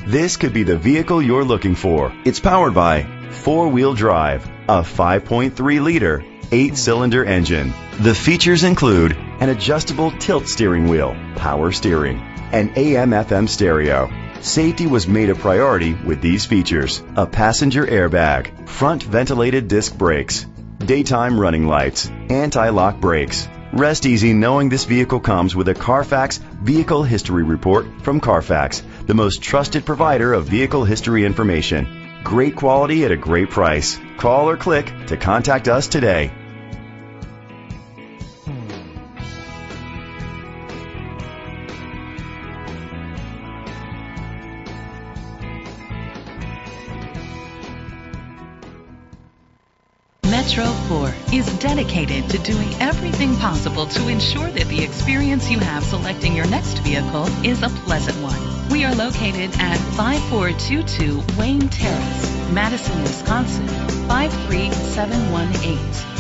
This could be the vehicle you're looking for. It's powered by four-wheel drive, a 5.3-liter, 8-cylinder engine. The features include an adjustable tilt steering wheel, power steering, and AM/FM stereo. Safety was made a priority with these features: a passenger airbag, front ventilated disc brakes, daytime running lights, anti-lock brakes. Rest easy knowing this vehicle comes with a Carfax Vehicle History Report from Carfax, the most trusted provider of vehicle history information. Great quality at a great price. Call or click to contact us today. Metro 4 is dedicated to doing everything possible to ensure that the experience you have selecting your next vehicle is a pleasant one. We are located at 5422 Wayne Terrace, Madison, Wisconsin, 53718.